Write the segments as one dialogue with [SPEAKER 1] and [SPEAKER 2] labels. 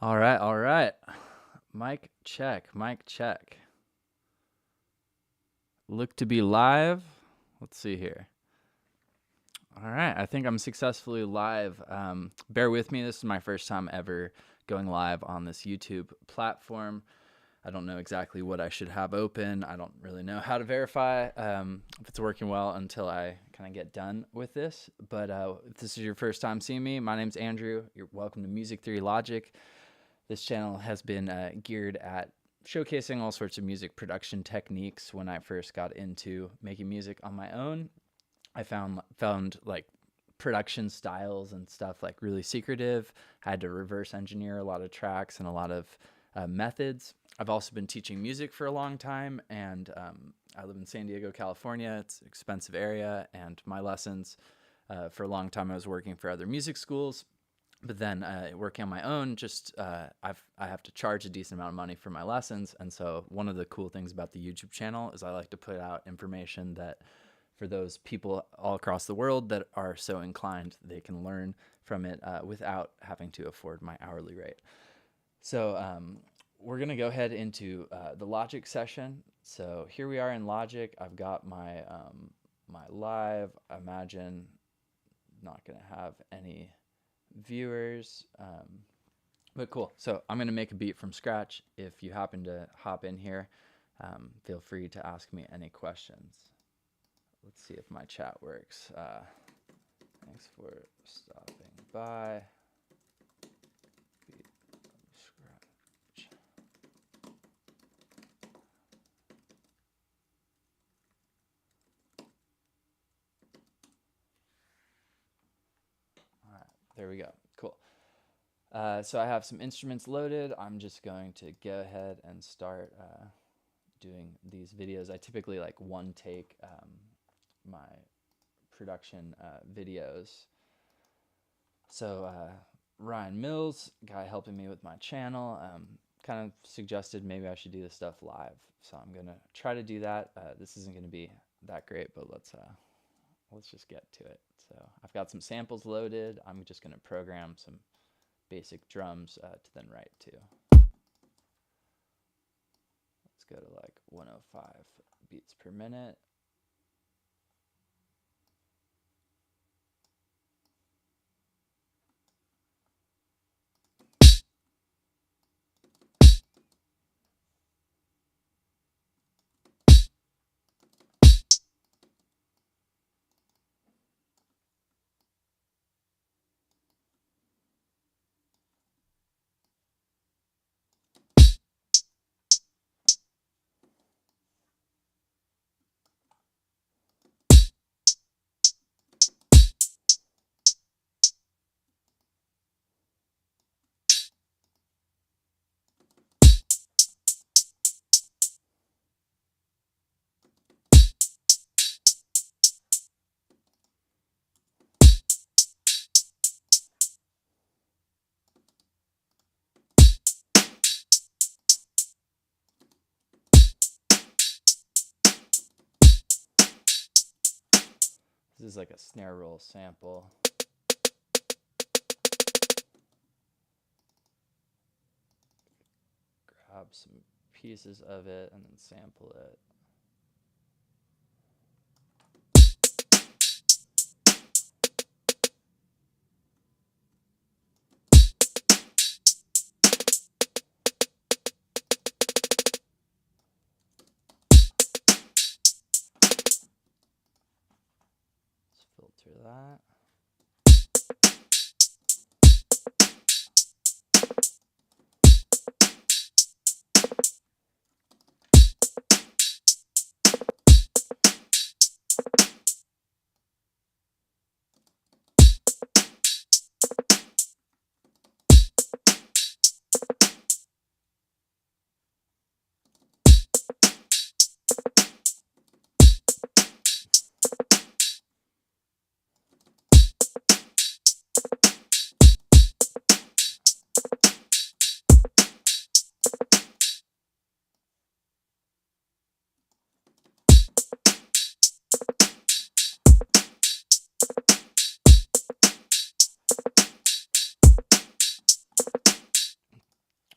[SPEAKER 1] All right, all right. Mic check, mic check. Look to be live. Let's see here. All right, I think I'm successfully live. Bear with me. This is my first time ever going live on this YouTube platform. I don't know exactly what I should have open. I don't really know how to verify if it's working well until I kind of get done with this. But if this is your first time seeing me, my name's Andrew. You're welcome to Music Theory Logic. This channel has been geared at showcasing all sorts of music production techniques. When I first got into making music on my own, I found like production styles and stuff like really secretive. I had to reverse engineer a lot of tracks and a lot of methods. I've also been teaching music for a long time, and I live in San Diego, California. It's an expensive area, and my lessons for a long time I was working for other music schools. But then working on my own, I have to charge a decent amount of money for my lessons. And so one of the cool things about the YouTube channel is I like to put out information that for those people all across the world that are so inclined, they can learn from it without having to afford my hourly rate. So we're going to go ahead into the Logic session. So here we are in Logic. I've got my, my live. I imagine not going to have any viewers, but cool. So I'm gonna make a beat from scratch. If you happen to hop in here, feel free to ask me any questions. Let's see if my chat works. Thanks for stopping by. Beat from scratch. All right, there we go. Cool. So I have some instruments loaded. I'm just going to go ahead and start doing these videos. I typically like one take my production videos. So Ryan Mills, guy helping me with my channel, kind of suggested maybe I should do this stuff live. So I'm gonna try to do that. This isn't gonna be that great, but let's just get to it. So I've got some samples loaded. I'm just gonna program some basic drums to then write to. Let's go to like 105 beats per minute. This is like a snare roll sample. Grab some pieces of it and then sample it. Let's filter that.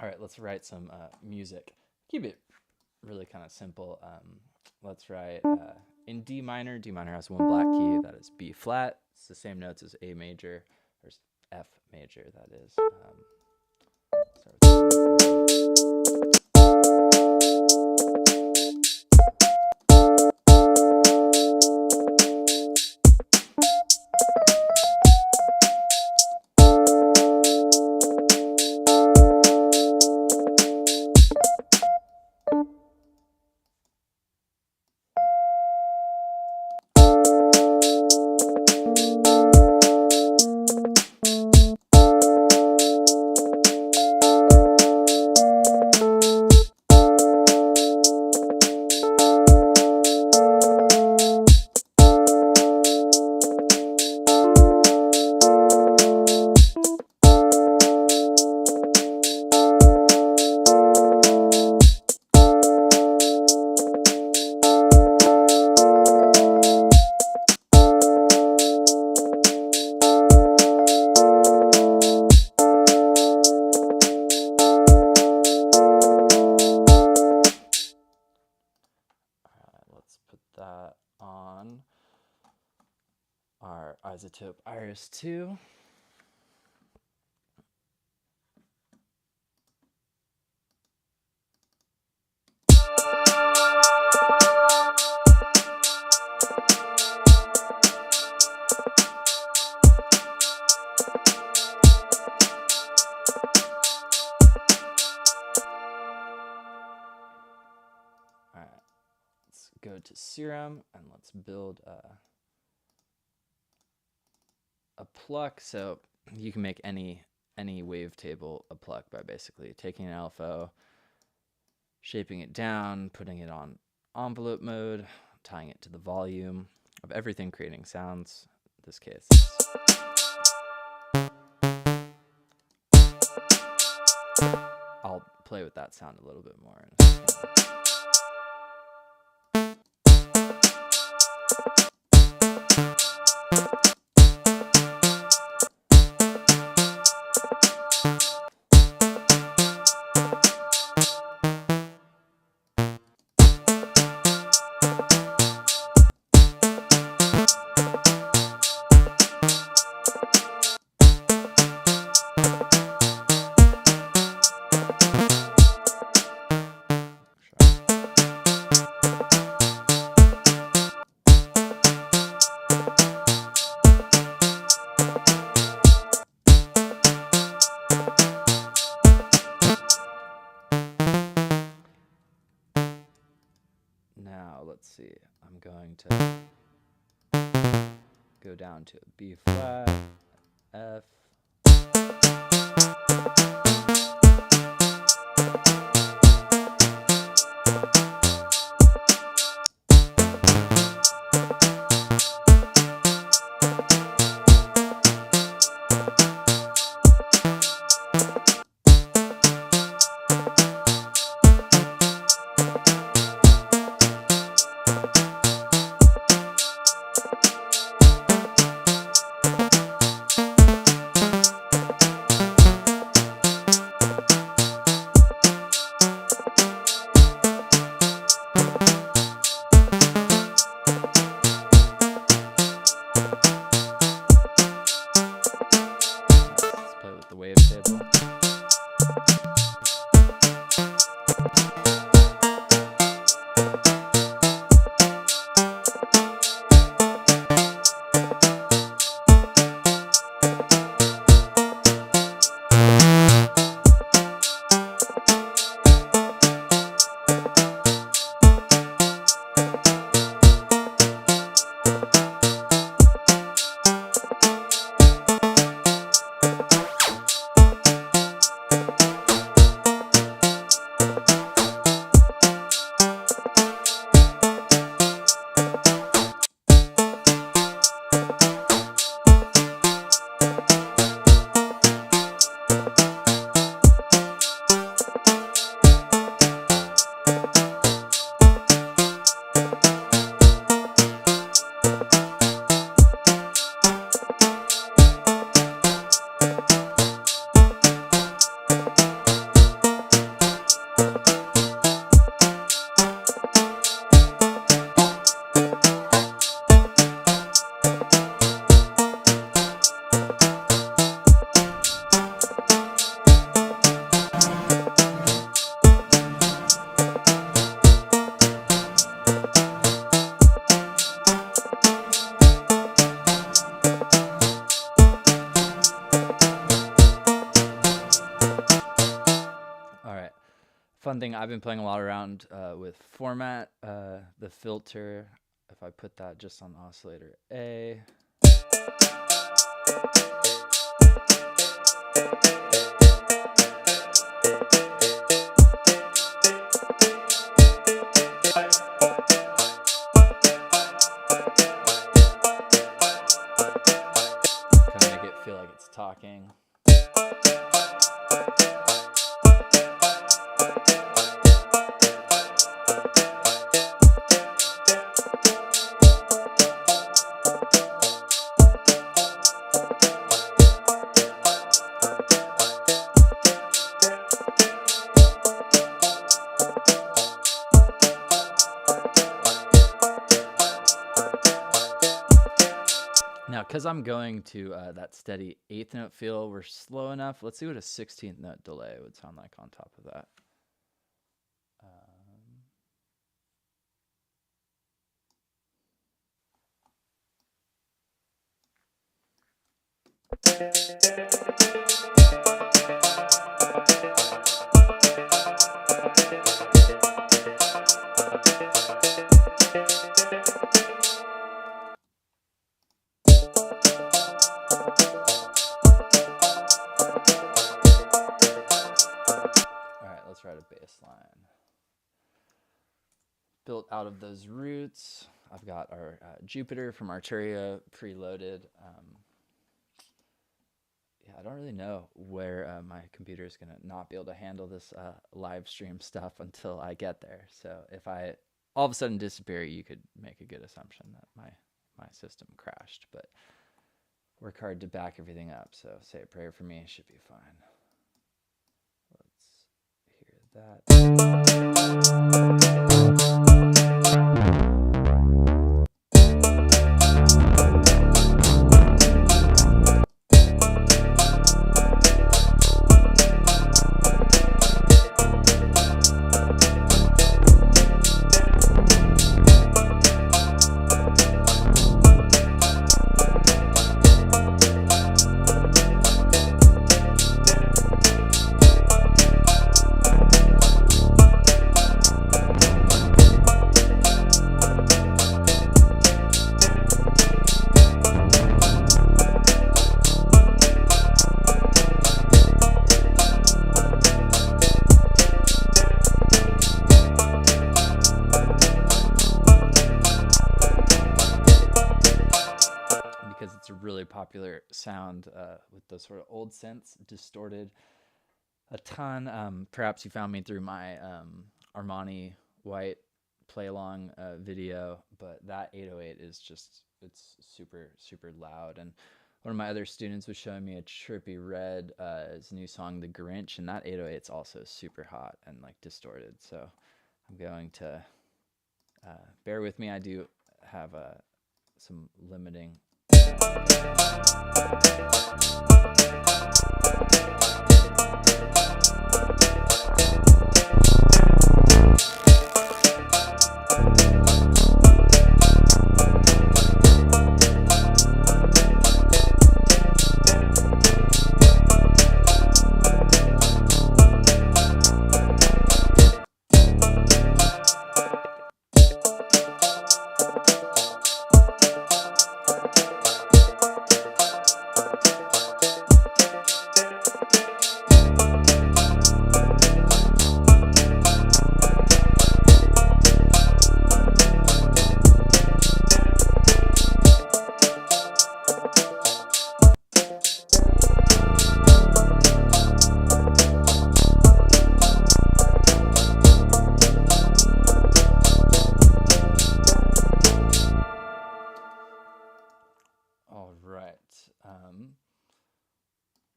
[SPEAKER 1] All right, let's write some music. Keep it really kind of simple. Let's write in D minor. D minor has one black key, that is B flat. It's the same notes as A major, or F major, that is. Start with that on our isotope iris 2. All right, let's go to serum and let's build a pluck. So you can make any wavetable a pluck by basically taking an LFO, shaping it down, putting it on envelope mode, tying it to the volume of everything creating sounds. In this case, I'll play with that sound a little bit more. Now let's see, I'm going to go down to B flat, F, wavetable. fun thing, I've been playing a lot around with format, the filter. If I put that just on oscillator A. Kind of make it feel like it's talking. Now, because I'm going to that steady 8th note feel, we're slow enough. Let's see what a 16th note delay would sound like on top of that. Let's write a bass line. Built out of those roots, I've got our Jupiter from Arturia preloaded. Yeah, I don't really know where my computer is going to not be able to handle this live stream stuff until I get there. So if I all of a sudden disappear, you could make a good assumption that my system crashed. But work hard to back everything up. So say a prayer for me, it should be fine. Let's hear that. Really popular sound with those sort of old synths, distorted a ton. Perhaps you found me through my Armani White play along video, but that 808 is just, it's super, super loud. And one of my other students was showing me a Trippie Redd, his new song, The Grinch, and that 808 is also super hot and like distorted. So I'm going to bear with me. I do have some limiting.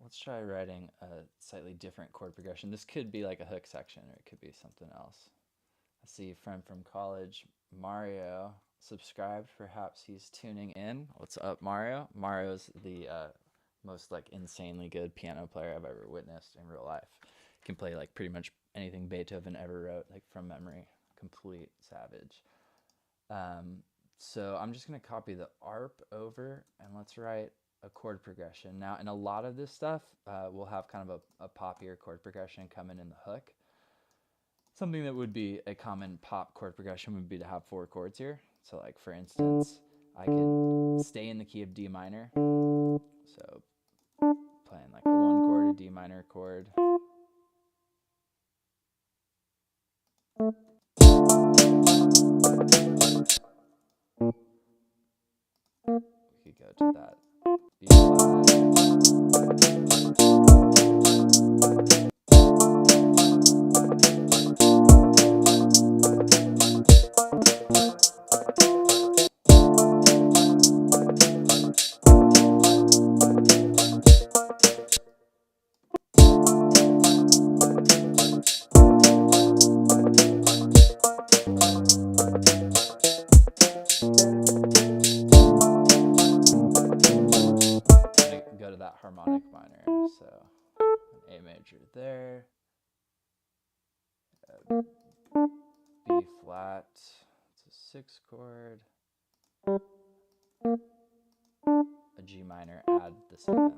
[SPEAKER 1] Let's try writing a slightly different chord progression. This could be like a hook section, or it could be something else. I see a friend from college, Mario, subscribed. Perhaps he's tuning in. What's up, Mario? Mario's the most like insanely good piano player I've ever witnessed in real life. He can play like pretty much anything Beethoven ever wrote, like from memory. Complete savage. So I'm just going to copy the ARP over, and let's write a chord progression. Now, in a lot of this stuff, we'll have kind of a poppier chord progression coming in the hook. something that would be a common pop chord progression would be to have 4 chords here. So like for instance, I could stay in the key of D minor. So playing like a 1 chord, a D minor chord. We could go to that B go to that harmonic minor, so an A major there, B flat, it's a 6 chord, a G minor, add the 7th.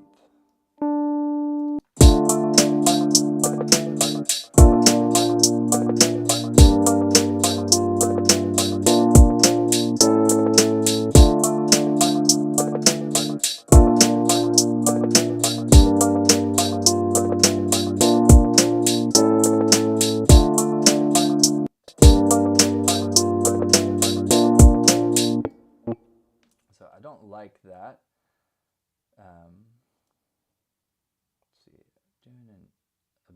[SPEAKER 1] So I don't like that. Let's see, doing a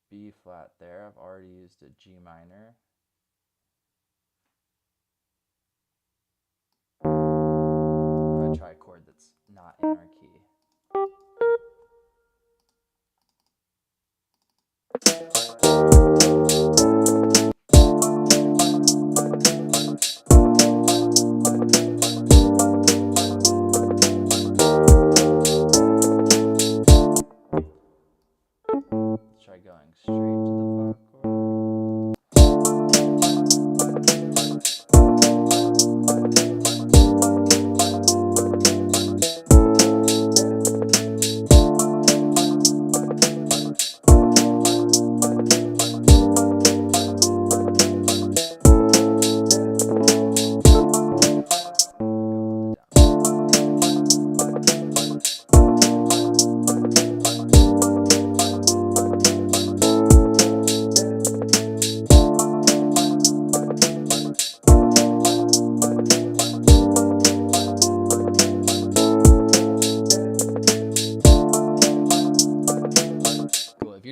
[SPEAKER 1] B flat there. I've already used a G minor. I'm going to try a chord that's not in our key. Try going straight to the 5 chord.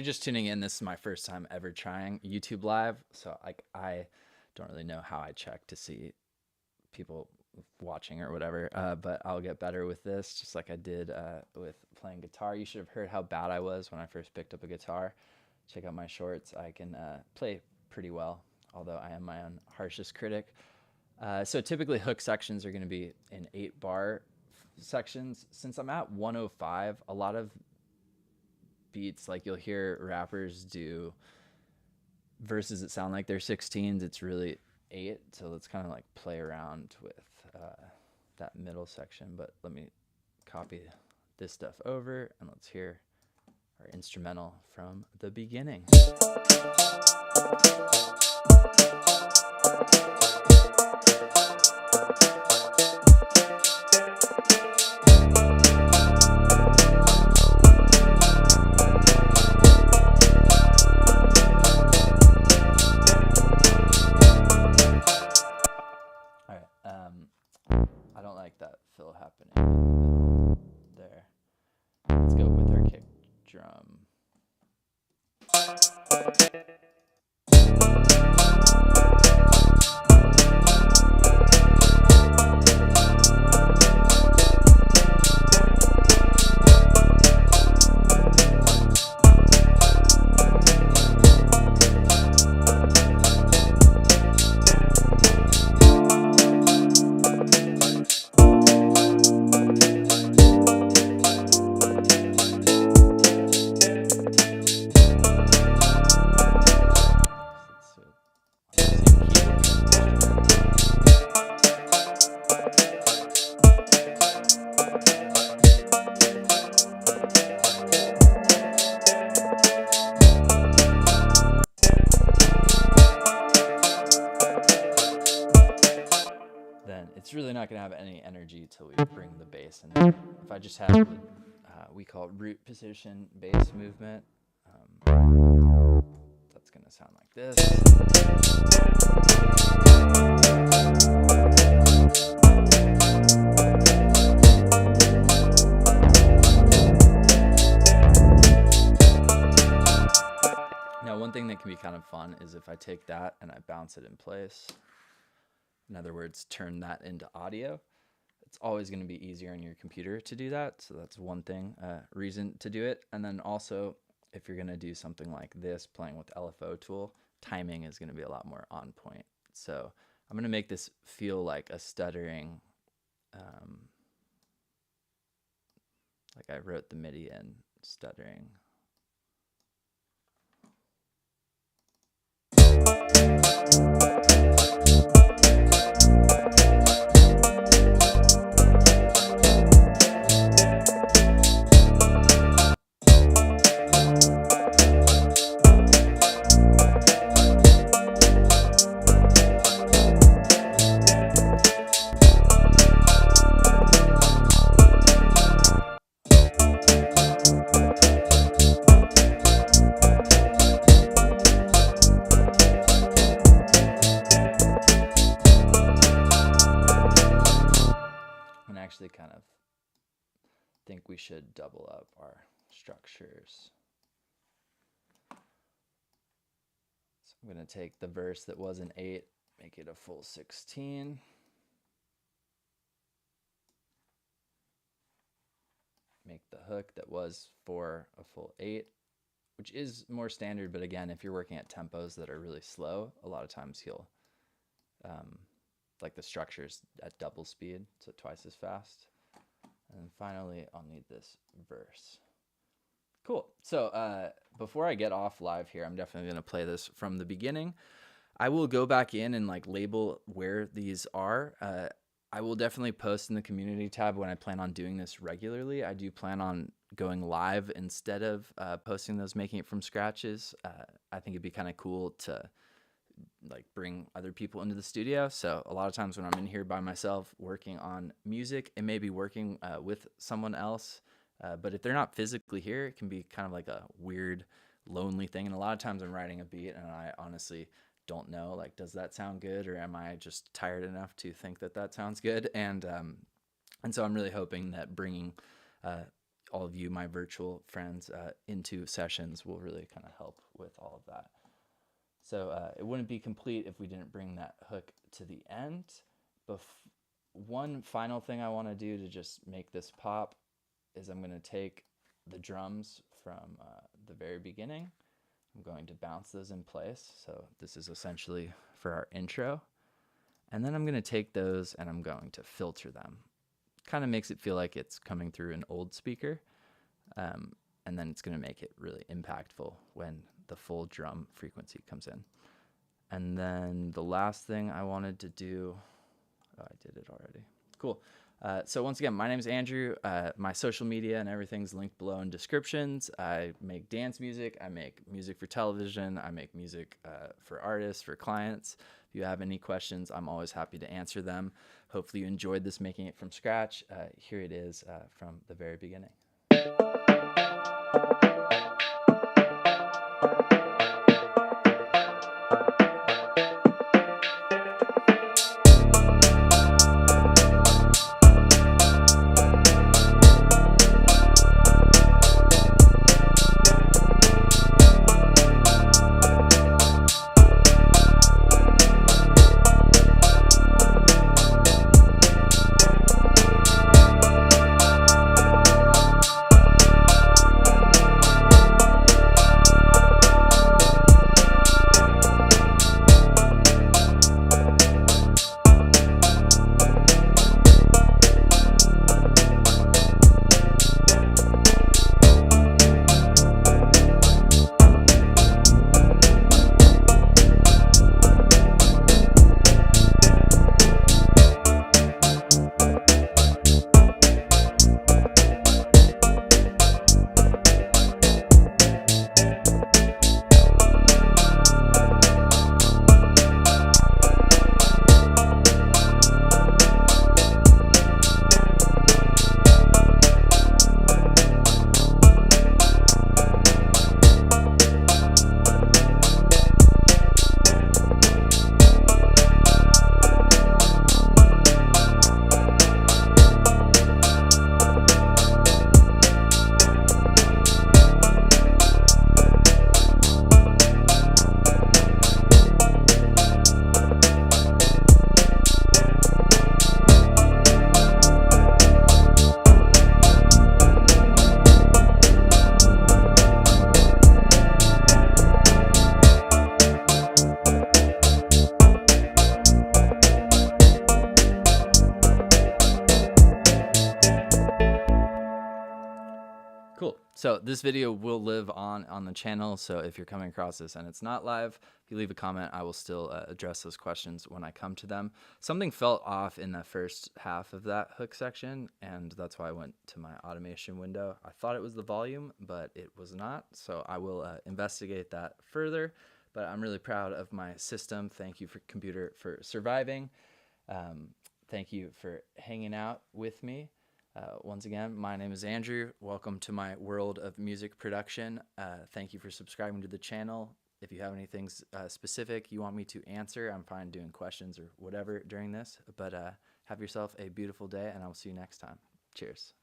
[SPEAKER 1] Just tuning in, this is my first time ever trying YouTube live, so I don't really know how I check to see people watching or whatever, but I'll get better with this, just like I did with playing guitar. You should have heard how bad I was when I first picked up a guitar. Check out my shorts. I can play pretty well, although I am my own harshest critic. So typically hook sections are going to be in 8-bar sections. Since I'm at 105, a lot of beats, like you'll hear rappers do verses that sound like they're 16s, it's really 8, so let's kind of like play around with that middle section. But let me copy this stuff over and let's hear our instrumental from the beginning. I don't like that fill happening in the middle there. Let's go with our kick drum. it's really not going to have any energy till we bring the bass in. If I just have what we call root position bass movement, that's going to sound like this. Now, one thing that can be kind of fun is if I take that and I bounce it in place. In other words, turn that into audio. It's always going to be easier on your computer to do that. So that's one thing, reason to do it. And then also, if you're going to do something like this, playing with LFO tool, timing is going to be a lot more on point. So I'm going to make this feel like a stuttering, like I wrote the MIDI in stuttering. Actually kind of think we should double up our structures. So I'm going to take the verse that was an 8, make it a full 16. Make the hook that was for a full 8, which is more standard, but again, if you're working at tempos that are really slow, a lot of times you'll like the structures at double speed, so twice as fast. And finally, I'll need this verse. Cool. So before I get off live here, I'm definitely going to play this from the beginning. I will go back in and like label where these are. I will definitely post in the community tab when I plan on doing this regularly. I do plan on going live instead of posting those making it from scratches. I think it'd be kind of cool to like bring other people into the studio. So a lot of times when I'm in here by myself working on music, it may be working with someone else. But if they're not physically here, it can be kind of like a weird, lonely thing. And a lot of times I'm writing a beat and I honestly don't know, like, does that sound good? Or am I just tired enough to think that that sounds good? And so I'm really hoping that bringing all of you, my virtual friends, into sessions will really kind of help with all of that. So it wouldn't be complete if we didn't bring that hook to the end. One final thing I want to do to just make this pop is I'm going to take the drums from the very beginning. I'm going to bounce those in place. So this is essentially for our intro. And then I'm going to take those and I'm going to filter them. Kind of makes it feel like it's coming through an old speaker. And then it's going to make it really impactful when the full drum frequency comes in. And then the last thing I wanted to do, oh, I did it already. Cool. So once again, my name is Andrew. My social media and everything's linked below in descriptions. I make dance music. I make music for television. I make music for artists, for clients. If you have any questions, I'm always happy to answer them. Hopefully you enjoyed this making it from scratch. Here it is from the very beginning. So this video will live on the channel. So if you're coming across this and it's not live, if you leave a comment, I will still address those questions when I come to them. Something felt off in the first half of that hook section, and that's why I went to my automation window. I thought it was the volume, but it was not. So I will investigate that further. But I'm really proud of my system. Thank you, for computer, for surviving. Thank you for hanging out with me. Once again, my name is Andrew. Welcome to my world of music production. Thank you for subscribing to the channel. If you have anything specific you want me to answer, I'm fine doing questions or whatever during this. But have yourself a beautiful day, and I will see you next time. Cheers.